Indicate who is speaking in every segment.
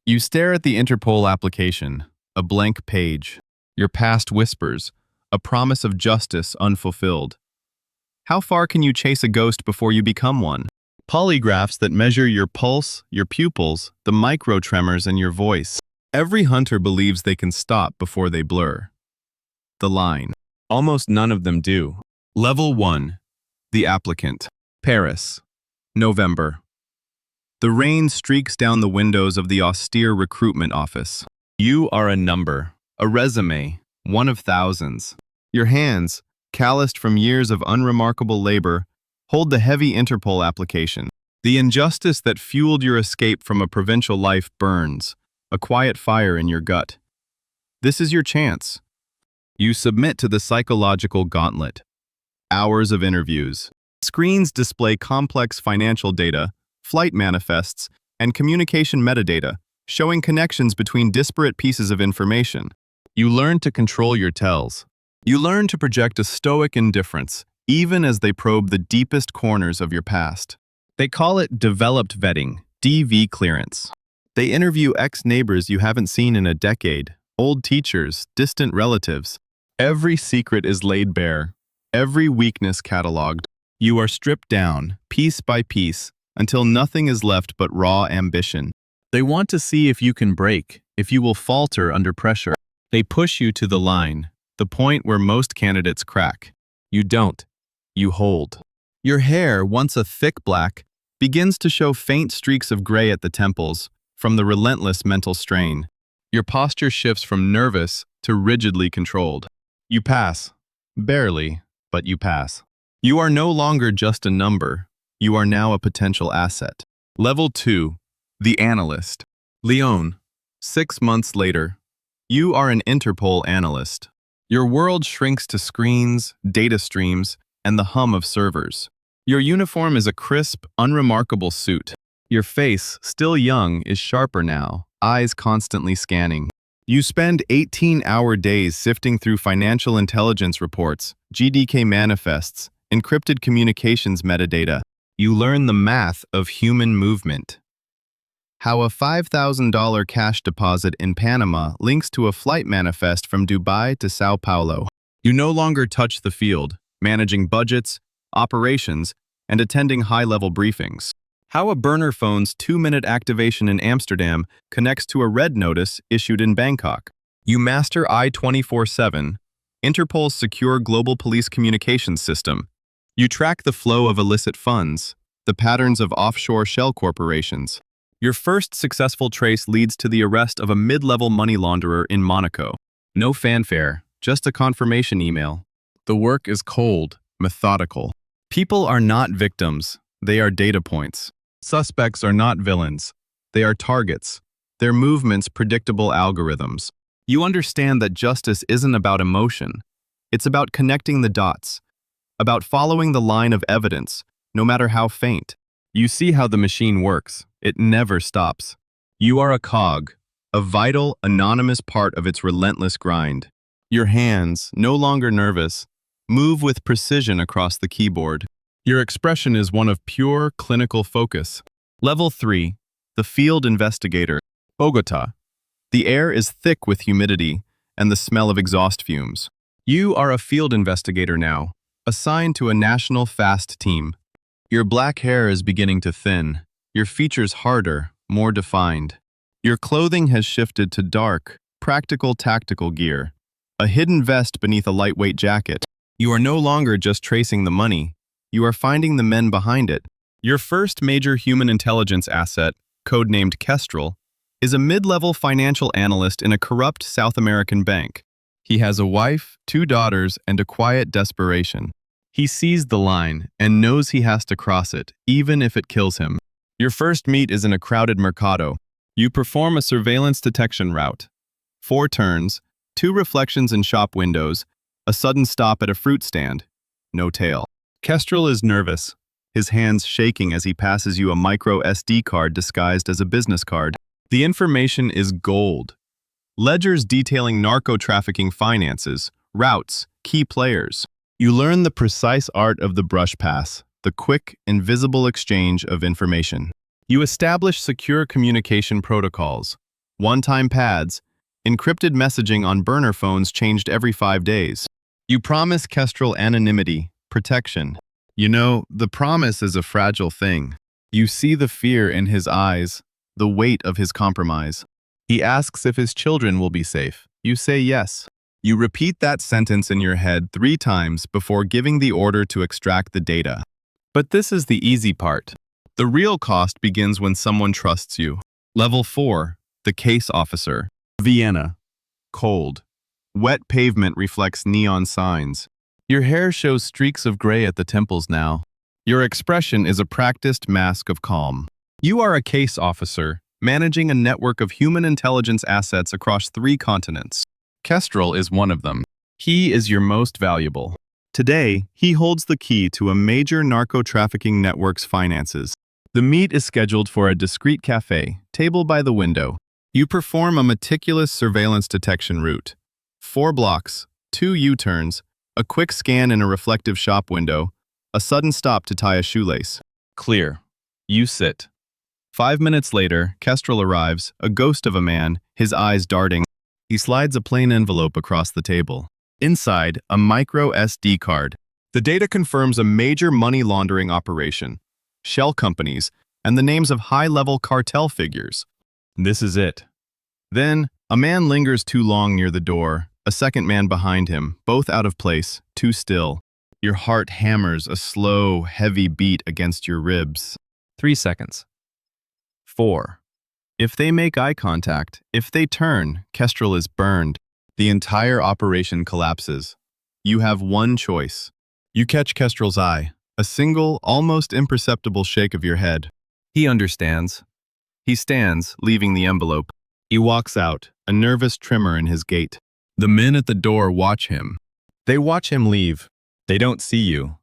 Speaker 1: You stare at the Interpol application, a blank page. Your past whispers, a promise of justice unfulfilled. How far can you chase a ghost before you become one? Polygraphs that measure your pulse, your pupils, the microtremors in your voice. Every hunter believes they can stop before they blur the line. Almost none of them do. Level 1. The applicant. Paris. November. The rain streaks down the windows of the austere recruitment office. You are a number, a resume, one of thousands. Your hands, calloused from years of unremarkable labor, hold the heavy Interpol application. The injustice that fueled your escape from a provincial life burns, a quiet fire in your gut. This is your chance. You submit to the psychological gauntlet. Hours of interviews. Screens display complex financial data, flight manifests, and communication metadata, showing connections between disparate pieces of information. You learn to control your tells. You learn to project a stoic indifference, even as they probe the deepest corners of your past. They call it developed vetting, DV clearance. They interview ex-neighbors you haven't seen in a decade, old teachers, distant relatives. Every secret is laid bare, every weakness cataloged. You are stripped down, piece by piece, until nothing is left but raw ambition. They want to see if you can break, if you will falter under pressure. They push you to the line, the point where most candidates crack. You don't. You hold. Your hair, once a thick black, begins to show faint streaks of gray at the temples from the relentless mental strain. Your posture shifts from nervous to rigidly controlled. You pass. Barely, but you pass. You are no longer just a number. You are now a potential asset. Level 2. The analyst. Lyon. 6 months later. You are an Interpol analyst. Your world shrinks to screens, data streams, and the hum of servers. Your uniform is a crisp, unremarkable suit. Your face, still young, is sharper now, eyes constantly scanning. You spend 18-hour days sifting through financial intelligence reports, GDK manifests, encrypted communications metadata. You learn the math of human movement. How a $5,000 cash deposit in Panama links to a flight manifest from Dubai to Sao Paulo. You no longer touch the field, managing budgets, operations, and attending high-level briefings. How a burner phone's 2-minute activation in Amsterdam connects to a red notice issued in Bangkok. You master I-24/7, Interpol's secure global police communications system. You track the flow of illicit funds, the patterns of offshore shell corporations. Your first successful trace leads to the arrest of a mid-level money launderer in Monaco. No fanfare, just a confirmation email. The work is cold, methodical. People are not victims, they are data points. Suspects are not villains, they are targets. Their movements predictable algorithms. You understand that justice isn't about emotion. It's about connecting the dots, about following the line of evidence, no matter how faint. You see how the machine works. It never stops. You are a cog, a vital, anonymous part of its relentless grind. Your hands, no longer nervous, move with precision across the keyboard. Your expression is one of pure clinical focus. Level 3. The field investigator. Bogota. The air is thick with humidity and the smell of exhaust fumes. You are a field investigator now, assigned to a national fast team. Your black hair is beginning to thin, your features harder, more defined. Your clothing has shifted to dark, practical tactical gear, a hidden vest beneath a lightweight jacket. You are no longer just tracing the money, you are finding the men behind it. Your first major human intelligence asset, codenamed Kestrel, is a mid-level financial analyst in a corrupt South American bank. He has a wife, 2 daughters, and a quiet desperation. He sees the line and knows he has to cross it, even if it kills him. Your first meet is in a crowded mercado. You perform a surveillance detection route. 4 turns, 2 reflections in shop windows, a sudden stop at a fruit stand. No tail. Kestrel is nervous, his hands shaking as he passes you a micro SD card disguised as a business card. The information is gold. Ledgers detailing narco-trafficking finances, routes, key players. You learn the precise art of the brush pass, the quick, invisible exchange of information. You establish secure communication protocols, one-time pads, encrypted messaging on burner phones changed every 5 days. You promise Kestrel anonymity, protection. You know, the promise is a fragile thing. You see the fear in his eyes, the weight of his compromise. He asks if his children will be safe. You say yes. You repeat that sentence in your head 3 times before giving the order to extract the data. But this is the easy part. The real cost begins when someone trusts you. Level 4, the case officer. Vienna. Cold. Wet pavement reflects neon signs. Your hair shows streaks of gray at the temples now. Your expression is a practiced mask of calm. You are a case officer, managing a network of human intelligence assets across 3 continents. Kestrel is one of them. He is your most valuable. Today, he holds the key to a major narco-trafficking network's finances. The meet is scheduled for a discreet cafe, table by the window. You perform a meticulous surveillance detection route. 4 blocks, 2 U-turns, a quick scan in a reflective shop window, a sudden stop to tie a shoelace. Clear. You sit. 5 minutes later, Kestrel arrives, a ghost of a man, his eyes darting. He slides a plain envelope across the table. Inside, a micro SD card. The data confirms a major money laundering operation, shell companies, and the names of high-level cartel figures. This is it. Then, a man lingers too long near the door, a second man behind him, both out of place, too still. Your heart hammers a slow, heavy beat against your ribs.
Speaker 2: 3 seconds.
Speaker 1: 4. If they make eye contact, if they turn, Kestrel is burned. The entire operation collapses. You have one choice. You catch Kestrel's eye, a single, almost imperceptible shake of your head. He understands. He stands, leaving the envelope. He walks out, a nervous tremor in his gait. The men at the door watch him. They watch him leave. They don't see you.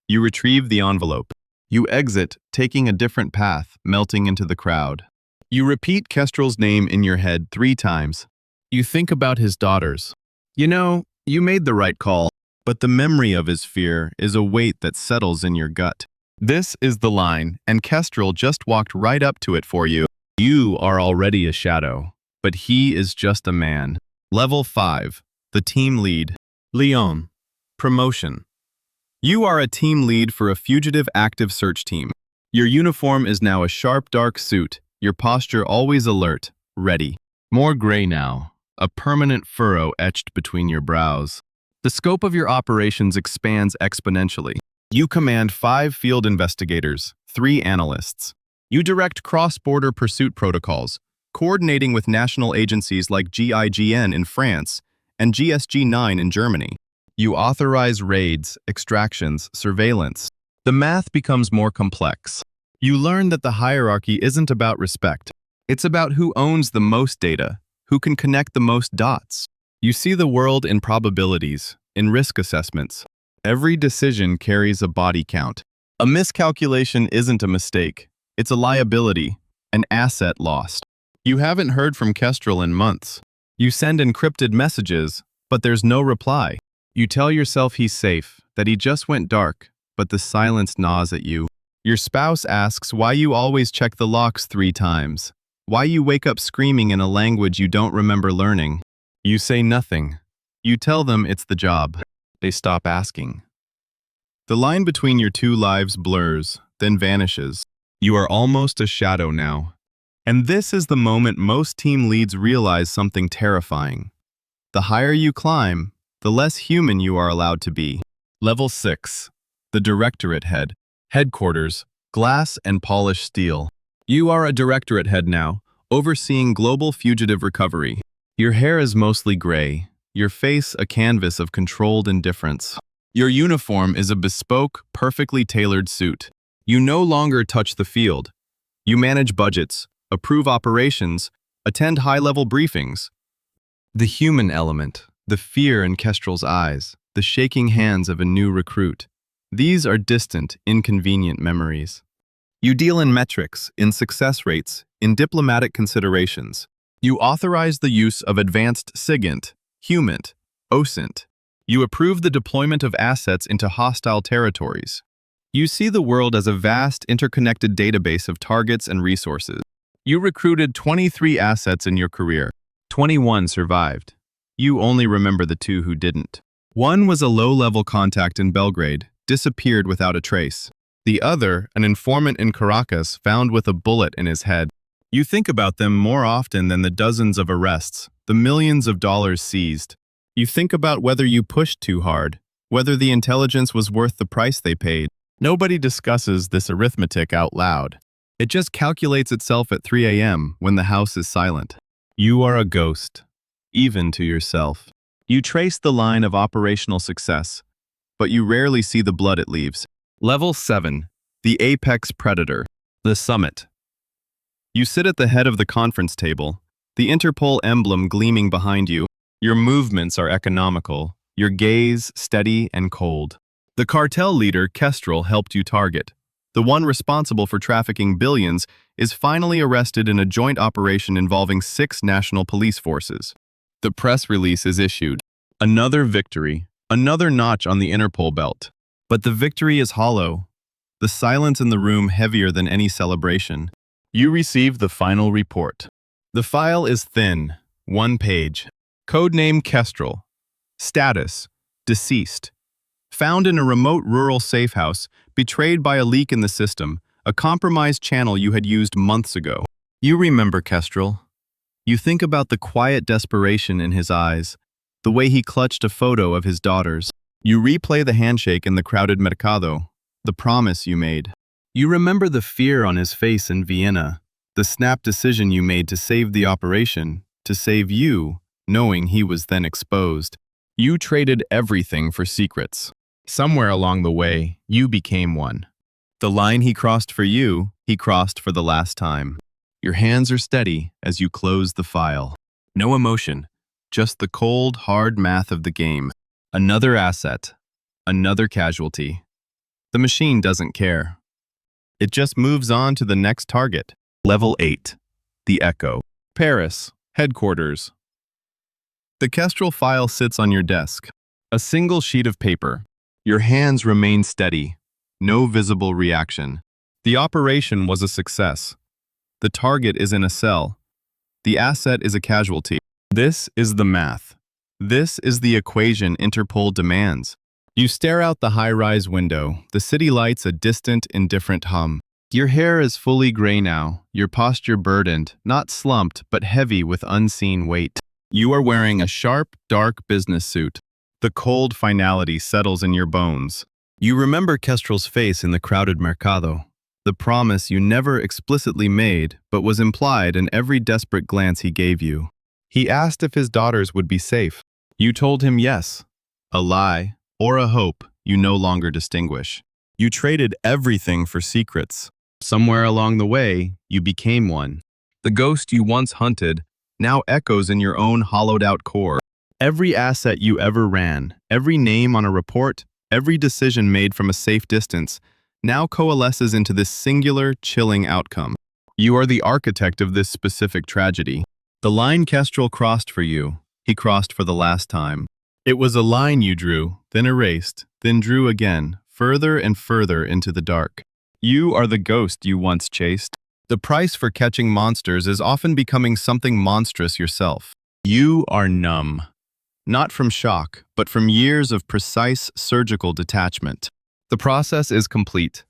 Speaker 1: You retrieve the envelope. You exit, taking a different path, melting into the crowd. You repeat Kestrel's name in your head 3 times. You think about his daughters. You know, you made the right call, but the memory of his fear is a weight that settles in your gut. This is the line, and Kestrel just walked right up to it for you. You are already a shadow, but he is just a man. Level 5, the team lead. Lyon. Promotion. You are a team lead for a fugitive active search team. Your uniform is now a sharp dark suit, your posture always alert, ready. More gray now, a permanent furrow etched between your brows. The scope of your operations expands exponentially. You command 5 field investigators, 3 analysts. You direct cross-border pursuit protocols, coordinating with national agencies like GIGN in France and GSG-9 in Germany. You authorize raids, extractions, surveillance. The math becomes more complex. You learn that the hierarchy isn't about respect. It's about who owns the most data, who can connect the most dots. You see the world in probabilities, in risk assessments. Every decision carries a body count. A miscalculation isn't a mistake. It's a liability, an asset lost. You haven't heard from Kestrel in months. You send encrypted messages, but there's no reply. You tell yourself he's safe, that he just went dark, but the silence gnaws at you. Your spouse asks why you always check the locks 3 times, why you wake up screaming in a language you don't remember learning. You say nothing. You tell them it's the job. They stop asking. The line between your 2 lives blurs, then vanishes. You are almost a shadow now. And this is the moment most team leads realize something terrifying. The higher you climb, the less human you are allowed to be. Level 6. The Directorate Head. Headquarters, glass and polished steel. You are a Directorate Head now, overseeing global fugitive recovery. Your hair is mostly gray, your face a canvas of controlled indifference. Your uniform is a bespoke, perfectly tailored suit. You no longer touch the field. You manage budgets, approve operations, attend high-level briefings. The human element, the fear in Kestrel's eyes, the shaking hands of a new recruit. These are distant, inconvenient memories. You deal in metrics, in success rates, in diplomatic considerations. You authorize the use of advanced SIGINT, HUMINT, OSINT. You approve the deployment of assets into hostile territories. You see the world as a vast, interconnected database of targets and resources. You recruited 23 assets in your career. 21 survived. You only remember the 2 who didn't. One was a low-level contact in Belgrade, disappeared without a trace. The other, an informant in Caracas, found with a bullet in his head. You think about them more often than the dozens of arrests, the millions of dollars seized. You think about whether you pushed too hard, whether the intelligence was worth the price they paid. Nobody discusses this arithmetic out loud. It just calculates itself at 3 a.m. when the house is silent. You are a ghost, even to yourself. You trace the line of operational success, but you rarely see the blood it leaves. Level 7. The Apex Predator. The Summit. You sit at the head of the conference table, the Interpol emblem gleaming behind you. Your movements are economical, your gaze steady and cold. The cartel leader, Kestrel, helped you target. The one responsible for trafficking billions is finally arrested in a joint operation involving 6 national police forces. The press release is issued. Another victory, another notch on the Interpol belt. But the victory is hollow. The silence in the room heavier than any celebration. You receive the final report. The file is thin, 1 page. Codename Kestrel. Status: deceased. Found in a remote rural safe house, betrayed by a leak in the system, a compromised channel you had used months ago. You remember Kestrel. You think about the quiet desperation in his eyes, the way he clutched a photo of his daughters. You replay the handshake in the crowded mercado, the promise you made. You remember the fear on his face in Vienna, the snap decision you made to save the operation, to save you, knowing he was then exposed. You traded everything for secrets. Somewhere along the way, you became one. The line he crossed for you, he crossed for the last time. Your hands are steady as you close the file. No emotion, just the cold, hard math of the game. Another asset, another casualty. The machine doesn't care. It just moves on to the next target. Level 8. The Echo. Paris, headquarters. The Kestrel file sits on your desk. A single sheet of paper. Your hands remain steady. No visible reaction. The operation was a success. The target is in a cell. The asset is a casualty. This is the math. This is the equation Interpol demands. You stare out the high-rise window, the city lights a distant, indifferent hum. Your hair is fully gray now, your posture burdened, not slumped, but heavy with unseen weight. You are wearing a sharp, dark business suit. The cold finality settles in your bones. You remember Kestrel's face in the crowded mercado, the promise you never explicitly made, but was implied in every desperate glance he gave you. He asked if his daughters would be safe. You told him yes. A lie, or a hope, you no longer distinguish. You traded everything for secrets. Somewhere along the way, you became one. The ghost you once hunted now echoes in your own hollowed-out core. Every asset you ever ran, every name on a report, every decision made from a safe distance, now coalesces into this singular, chilling outcome. You are the architect of this specific tragedy. The line Kestrel crossed for you, he crossed for the last time. It was a line you drew, then erased, then drew again, further and further into the dark. You are the ghost you once chased. The price for catching monsters is often becoming something monstrous yourself. You are numb. Not from shock, but from years of precise surgical detachment. The process is complete.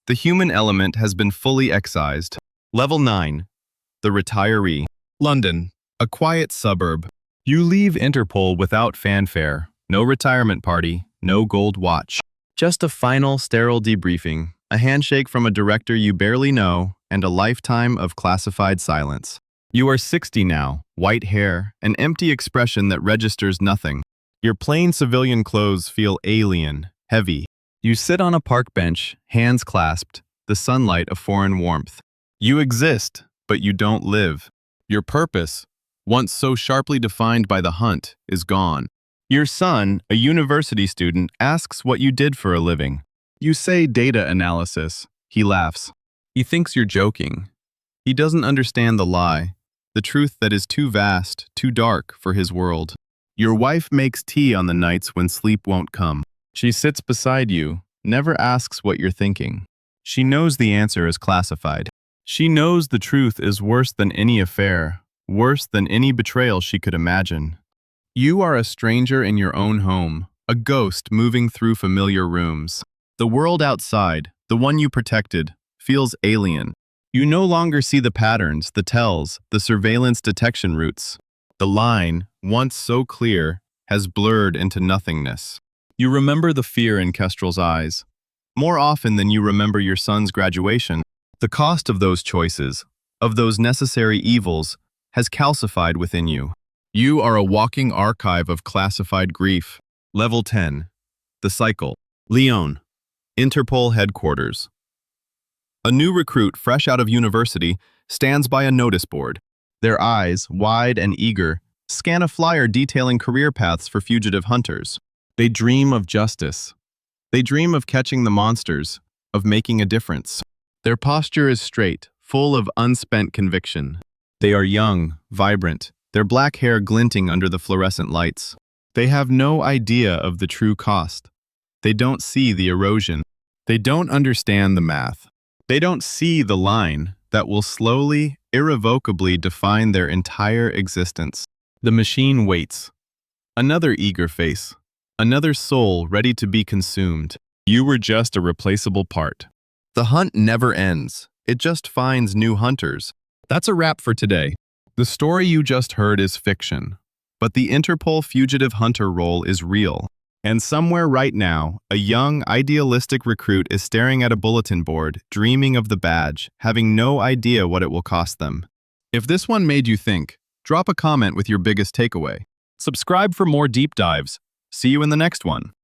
Speaker 1: The human element has been fully excised. Level 9. The Retiree. London, a quiet suburb. You leave Interpol without fanfare. No retirement party, no gold watch. Just a final, sterile debriefing, a handshake from a director you barely know, and a lifetime of classified silence. You are 60 now, white hair, an empty expression that registers nothing. Your plain civilian clothes feel alien, heavy. You sit on a park bench, hands clasped, the sunlight a foreign warmth. You exist, but you don't live. Your purpose, once so sharply defined by the hunt, is gone. Your son, a university student, asks what you did for a living. You say data analysis. He laughs. He thinks you're joking. He doesn't understand the lie, the truth that is too vast, too dark for his world. Your wife makes tea on the nights when sleep won't come. She sits beside you, never asks what you're thinking. She knows the answer is classified. She knows the truth is worse than any affair, worse than any betrayal she could imagine. You are a stranger in your own home, a ghost moving through familiar rooms. The world outside, the one you protected, feels alien. You no longer see the patterns, the tells, the surveillance detection routes. The line, once so clear, has blurred into nothingness. You remember the fear in Kestrel's eyes, more often than you remember your son's graduation. The cost of those choices, of those necessary evils, has calcified within you. You are a walking archive of classified grief. Level 10. The Cycle. Lyon. Interpol Headquarters. A new recruit fresh out of university stands by a notice board. Their eyes, wide and eager, scan a flyer detailing career paths for fugitive hunters. They dream of justice. They dream of catching the monsters, of making a difference. Their posture is straight, full of unspent conviction. They are young, vibrant, their black hair glinting under the fluorescent lights. They have no idea of the true cost. They don't see the erosion. They don't understand the math. They don't see the line that will slowly, irrevocably define their entire existence. The machine waits. Another eager face. Another soul ready to be consumed. You were just a replaceable part. The hunt never ends. It just finds new hunters. That's a wrap for today. The story you just heard is fiction, but the Interpol fugitive hunter role is real. And somewhere right now, a young, idealistic recruit is staring at a bulletin board, dreaming of the badge, having no idea what it will cost them. If this one made you think, drop a comment with your biggest takeaway. Subscribe for more deep dives. See you in the next one.